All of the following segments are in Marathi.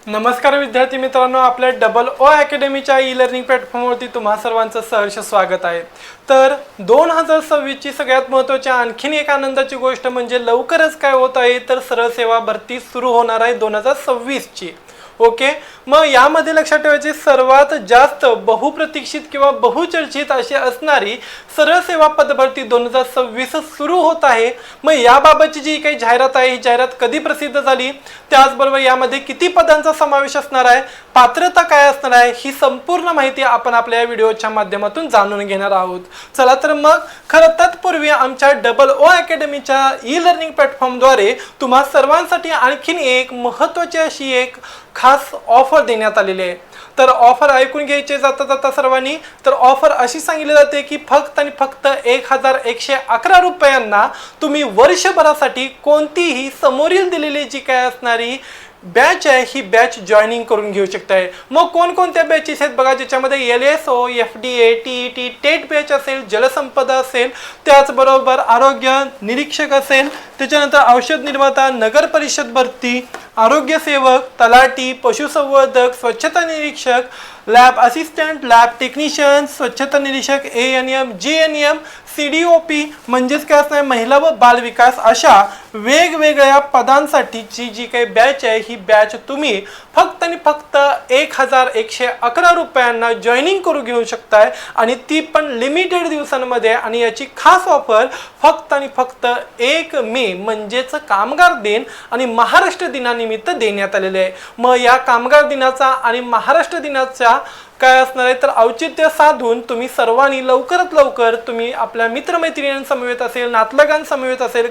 नमस्कार विद्यार्थी मित्रांनो, आपल्या डबल ओ अकॅडमीच्या ई लर्निंग प्लॅटफॉर्मवरती तुम्हा सर्वांचं सहर्ष स्वागत आहे। तर 2026 ची सगळ्यात महत्त्वाची आणखीन एक आनंदाची गोष्ट म्हणजे लवकरच काय होत आहे तर सरळ सेवा भरती सुरू होणार आहे 2026 ची। ओके, मग यामध्ये लक्षात ठेवायचे सर्वात जास्त बहुप्रतीक्षित किंवा बहुचर्चित अशी असणारी सरळ सेवा पदभरती 2026 सुरू होत आहे। मग याबाबतची जी काही जाहिरात आहे ही जाहिरात कधी प्रसिद्ध झाली, त्याचबरोबर यामध्ये किती पदांचा समावेश असणार आहे, पात्रता काय असणार आहे, ही संपूर्ण माहिती आपण आपल्या या व्हिडिओच्या माध्यमातून जाणून घेणार आहोत। चला तर मग खरं तत्पूर्वी आमच्या डबल ओ अकॅडमीच्या ई लर्निंग प्लॅटफॉर्मद्वारे तुम्हा सर्वांसाठी आणखीन एक महत्त्वाची अशी एक खास ऑफर देण्यात आलेली आहे। तर ऑफर ऐकून घ्यायचे जाता सर्वांनी। तर ऑफर अशी सांगितली जाते की फक्त आणि फक्त 1111 रुपयांना तुम्ही वर्षभरासाठी कोणतीही समोरील दिलेली जी काय असणारी बॅच आहे ही बॅच जॉईनिंग करून घेऊ शकताय। मग कोणकोणत्या बॅचेस आहेत बघा, ज्याच्यामध्ये LSO, FDA, TET, TET batch असेल, जलसंपदा असेल, त्याचबरोबर आरोग्य निरीक्षक असेल, त्याच्यानंतर औषध निर्माता, नगर परिषद भरती, आरोग्य सेवक, तलाठी, पशुसंवर्धक, स्वच्छता निरीक्षक, लॅब असिस्टंट, लॅब टेक्निशियन, स्वच्छता निरीक्षक, ANM, GNM, CDOP म्हणजेच काय असणार महिला व बाल विकास, अशा वेगवेगळ्या पदांसाठीची जी काही बॅच आहे ही बॅच तुम्ही फक्त आणि फक्त 1111 रुपयांना जॉईनिंग करून घेऊ शकताय आणि ती पण लिमिटेड दिवसांमध्ये। आणि याची खास ऑफर फक्त आणि फक्त 1 मे म्हणजेच कामगार दिन आणि महाराष्ट्र दिनानिमित्त देण्यात आलेले आहे। मग या कामगार दिनाचा आणि महाराष्ट्र दिनाचा काय असणार आहे तर औचित्य साधून तुम्ही सर्वांनी लवकरात लवकर तुम्ही आपल्या मित्रमैत्रिणींसमवेत असेल, नातलगांसमवेत असेल,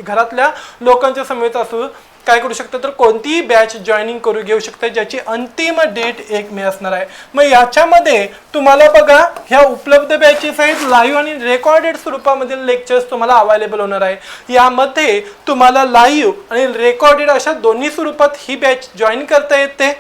घरातल्या लोकांच्या समवेत असू काय करू शकता तर कोणतीही बॅच जॉईनिंग करू घेऊ शकता, ज्याची अंतिम डेट 1 मे असणार आहे। मग याच्यामध्ये तुम्हाला बघा ह्या उपलब्ध बॅचेस आहेत, लाईव्ह आणि रेकॉर्डेड स्वरूपामधील लेक्चर्स तुम्हाला अवेलेबल होणार आहे। यामध्ये तुम्हाला लाईव्ह आणि रेकॉर्डेड अशा दोन्ही स्वरूपात ही बॅच जॉईन करता येते।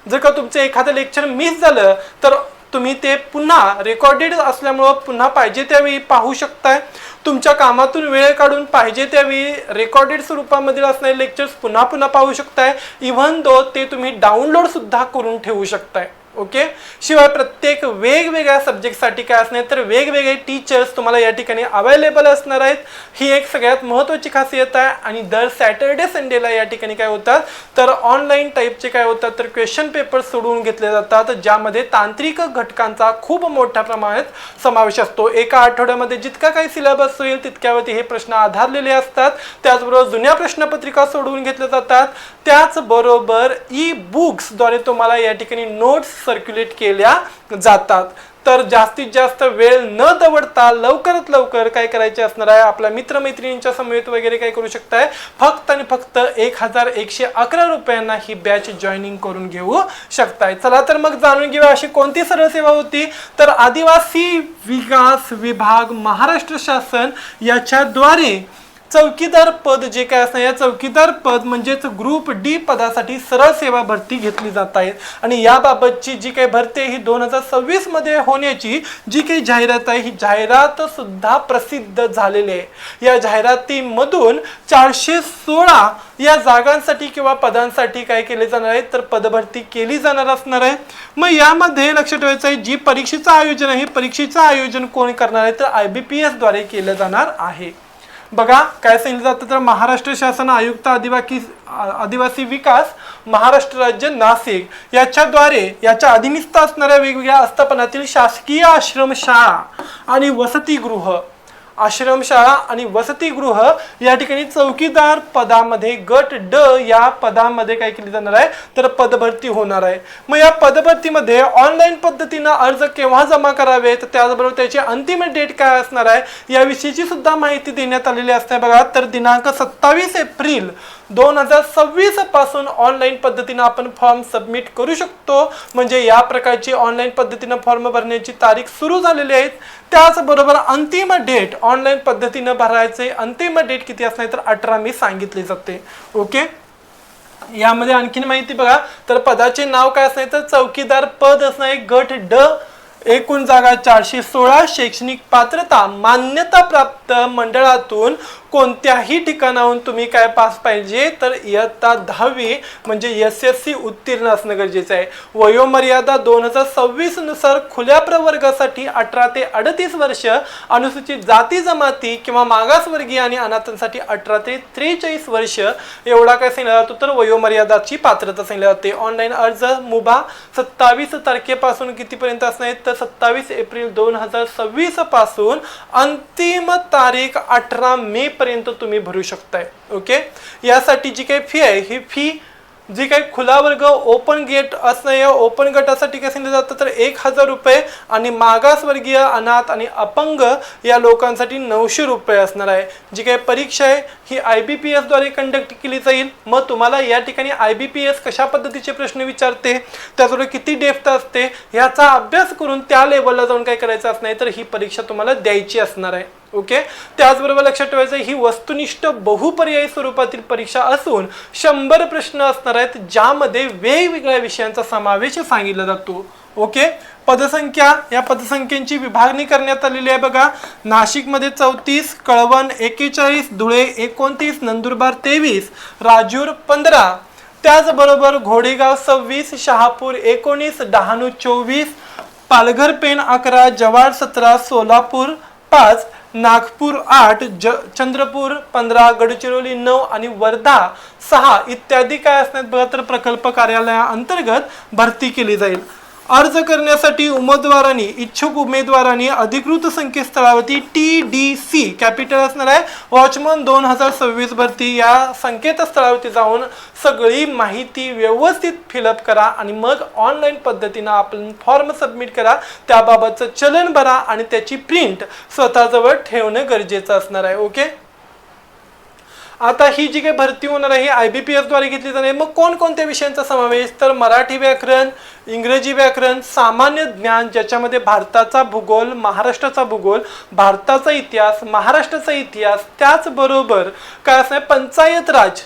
जर का तुमचं एखादं लेक्चर मिस झालं तर तुम्ही ते पुन्हा रेकॉर्डेड असल्यामुळं पुन्हा पाहिजे त्यावेळी पाहू शकताय। तुमच्या कामातून वेळ काढून पाहिजे त्यावेळी रेकॉर्डेड स्वरूपामध्ये असणारे लेक्चर्स पुन्हा पुन्हा पाहू शकताय। इव्हन दो ते तुम्ही डाउनलोड सुद्धा करून ठेवू शकताय। ओके, शिवाय प्रत्येक वेगवेगळ्या सब्जेक्टसाठी काय असणार तर वेगवेगळे टीचर्स तुम्हाला या ठिकाणी अवेलेबल असणार आहेत। ही एक सगळ्यात महत्त्वाची खासियत आहे। आणि दर सॅटर्डे संडेला या ठिकाणी काय होतात तर ऑनलाईन टाईपचे काय होतात तर क्वेश्चन पेपर सोडवून घेतले जातात, ज्यामध्ये तांत्रिक घटकांचा खूप मोठ्या प्रमाणात समावेश असतो। एका आठवड्यामध्ये जितका काही सिलेबस होईल तितक्यावरती हे प्रश्न आधारलेले असतात। त्याचबरोबर जुन्या प्रश्नपत्रिका सोडवून घेतल्या जातात, त्याचबरोबर ई बुक्सद्वारे तुम्हाला या ठिकाणी नोट्स सर्क्युलेट केल्या जातात। तर जास्तीत जास्त वेळ न दवडता लवकरात लवकर काय करायचे असणार आहे, आपल्या मित्रमैत्रिणींच्या समवेत वगैरे काय करू शकताय, फक्त आणि फक्त 1111 रुपयांना ही बॅच जॉईनिंग करून घेऊ शकताय। चला तर मग जाणून घेऊया अशी कोणती सरळ सेवा होती तर आदिवासी विकास विभाग महाराष्ट्र शासन याच्याद्वारे चौकीदार पद जे काय असणार, या चौकीदार पद म्हणजेच ग्रुप डी पदासाठी सरळ सेवा भरती घेतली जात आहे। आणि याबाबतची जी काही भरती आहे ही 2026 मध्ये होण्याची जी काही जाहिरात आहे ही जाहिरात सुद्धा प्रसिद्ध झालेली आहे। या जाहिरातीमधून 416 या जागांसाठी किंवा पदांसाठी काय केले जाणार आहे तर पदभरती केली जाणार असणार आहे। मग यामध्ये लक्षात ठेवायचं आहे जी परीक्षेचं आयोजन आहे, परीक्षेचं आयोजन कोण करणार आहे तर IBPS द्वारे केलं जाणार आहे। बघा काय सांगितलं जातं तर महाराष्ट्र शासन आयुक्त आदिवासी विकास महाराष्ट्र राज्य नाशिक याच्याद्वारे याच्या अधीनस्थ असणाऱ्या वेगवेगळ्या आस्थापनातील शासकीय आश्रमशाळा आणि वसतिगृह या ठिकाणी चौकीदार पदामध्ये गट ड या पदामध्ये काय केली जाणार आहे तर पदभरती होणार आहे। मग या पदभरतीमध्ये ऑनलाईन पद्धतीने अर्ज केव्हा जमा करावेत, त्याचबरोबर त्याची अंतिम डेट काय असणार आहे याविषयीची सुद्धा माहिती देण्यात आलेली असते। बघा तर दिनांक 27 एप्रिल 2026 पासून ऑनलाईन पद्धतीने आपण फॉर्म सबमिट करू शकतो। म्हणजे या प्रकारची ऑनलाईन पद्धतीने फॉर्म भरण्याची तारीख सुरू झालेली आहे। त्याचबरोबर अंतिम डेट ऑनलाईन पद्धतीने भरायचे अंतिम डेट किती असणार तर 18 मे सांगितली जाते। ओके, यामध्ये आणखीन माहिती बघा तर पदाचे नाव काय असणार तर चौकीदार पद असणार गट ड, एकूण जागा 416, शैक्षणिक पात्रता मान्यता प्राप्त मंडळातून कोणत्याही ठिकाणाहून तुम्ही काय पास पाहिजे तर इयत्ता 10वी म्हणजे SSC उत्तीर्ण असणं गरजेचं आहे। वयोमर्यादा 2026 नुसार खुल्या प्रवर्गासाठी 18 ते 38 वर्ष, अनुसूचित जाती जमाती किंवा मागासवर्गीय आणि अनाथांसाठी 18 ते 43 वर्ष एवढा काय सांगितलं जातो तर वयोमर्यादाची पात्रता सांगितली जाते। ऑनलाईन अर्ज मुभा 27 तारखेपासून कितीपर्यंत असणार आहे तर 27 एप्रिल 2026 पासून अंतिम तारीख 18 मे पर्यंत तुम्ही भरू शकताय। ओके, यासाठी जी काही फी आहे ही फी जी काही खुला वर्ग ओपन गेट असणं या ओपन गटासाठी काय सांगितलं जातं तर 1000 रुपये आणि मागासवर्गीय अनाथ आणि अपंग या लोकांसाठी 900 रुपये असणार आहे। जी काही परीक्षा आहे ही IBPS द्वारे कंडक्ट केली जाईल। मग तुम्हाला या ठिकाणी IBPS कशा पद्धतीचे प्रश्न विचारते, त्याचबरोबर किती डेप्थ असते याचा अभ्यास करून त्या लेवलला जाऊन काय करायचं असणार तर ही परीक्षा तुम्हाला द्यायची असणार आहे। ओके, त्याचबरोबर लक्षात ठेवायचं ही वस्तुनिष्ठ बहुपर्यायी स्वरूपातील परीक्षा असून 100 प्रश्न असणार आहेत ज्यामध्ये वेगवेगळ्या विषयांचा समावेश सांगितला जातो। ओके, पदसंख्या या पदसंख्येची विभागणी करण्यात आलेली आहे बघा। नाशिकमध्ये 34, कळवण 41, धुळे 29, नंदुरबार 23, राजूर 15, त्याचबरोबर घोडेगाव 26, शहापूर 19, डहाणू 24, पालघर पेण 11, जव्हार 17, सोलापूर 5, नागपूर 8, चंद्रपूर 15, गडचिरोली 9 आणि वर्धा 6 इत्यादी काय असणार बघा तर प्रकल्प कार्यालयाअंतर्गत भरती केली जाईल। अर्ज करण्यासाठी इच्छुक उमेदवारांनी अधिकृत संकेतस्थळावरती TDC कॅपिटल असणार आहे वॉचमन 2026 भरती या संकेतस्थळावरती जाऊन सगळी माहिती व्यवस्थित फिलअप करा आणि मग ऑनलाईन पद्धतीने आपण फॉर्म सबमिट करा, त्याबाबतचं चलन भरा आणि त्याची प्रिंट स्वतःजवळ ठेवणं गरजेचं असणार आहे। ओके, आता ही जी काही भरती होणार आहे IBPS द्वारे घेतली जाणार आहे। मग कोणकोणत्या विषयांचा समावेश तर मराठी व्याकरण, इंग्रजी व्याकरण, सामान्य ज्ञान ज्याच्यामध्ये भारताचा भूगोल, महाराष्ट्राचा भूगोल, भारताचा इतिहास, महाराष्ट्राचा इतिहास, त्याचबरोबर काय असणार पंचायत राज।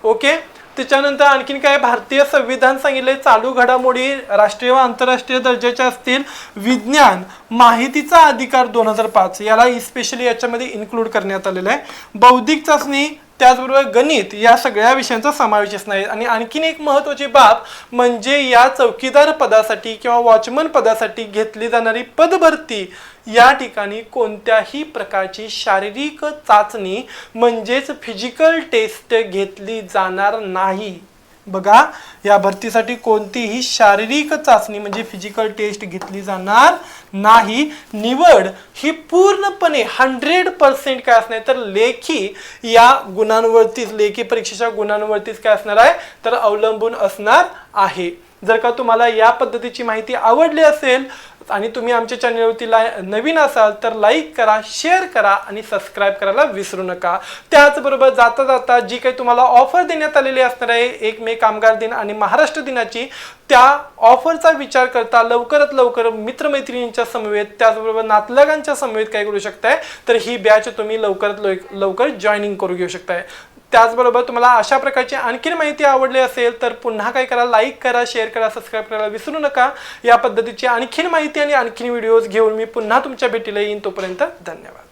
ओके, त्याच्यानंतर आणखीन काय भारतीय संविधान सांगितले, चालू घडामोडी राष्ट्रीय व आंतरराष्ट्रीय दर्जाच्या असतील, विज्ञान, माहितीचा अधिकार 2005 याला स्पेशली याच्यामध्ये इन्क्लूड करण्यात आलेलं आहे, बौद्धिक चाचणी, त्याचबरोबर गणित या सगळ्या विषयांचा समावेश असणार आहे। आणि आणखीन एक महत्त्वाची बाब म्हणजे या चौकीदार पदासाठी किंवा वॉचमन पदासाठी घेतली जाणारी पदभरती या ठिकाणी कोणत्याही प्रकारची शारीरिक चाचणी म्हणजेच फिजिकल टेस्ट घेतली जाणार नाही। बघा, या भरतीसाठी कोणतीही शारीरिक चाचणी म्हणजे फिजिकल टेस्ट घेतली जाणार नाही। निवड ही पूर्णपणे 100% काय असणार तर लेखी या गुणांवरतीच, लेखी परीक्षेच्या गुणांवरतीच काय असणार आहे तर अवलंबून असणार आहे। जर का तुम्हाला या पद्धतीची माहिती आवडली असेल आणि तुम्ही आमच्या चॅनलवरती नवीन असाल तर लाईक करा, शेअर करा आणि सबस्क्राईब करायला विसरू नका। त्याचबरोबर जाता जाता जी काही तुम्हाला ऑफर देण्यात आलेली असणार आहे 1 मे कामगार दिन आणि महाराष्ट्र दिनाची, त्या ऑफरचा विचार करता लवकरात लवकर मित्रमैत्रिणींच्या समवेत त्याचबरोबर नातलगांच्या समवेत काय करू शकताय तर ही बॅच तुम्ही लवकरात लवकर जॉईनिंग करू घेऊ शकताय। त्याचबरोबर तुम्हाला अशा प्रकारची आणखीन माहिती आवडली असेल तर पुन्हा काय करा, लाईक करा, शेअर करा, सबस्क्राईब करायला विसरू नका। या पद्धतीची आणखीन माहिती आणि आणखीन व्हिडिओज घेऊन मी पुन्हा तुमच्या भेटीला येईन, तोपर्यंत धन्यवाद।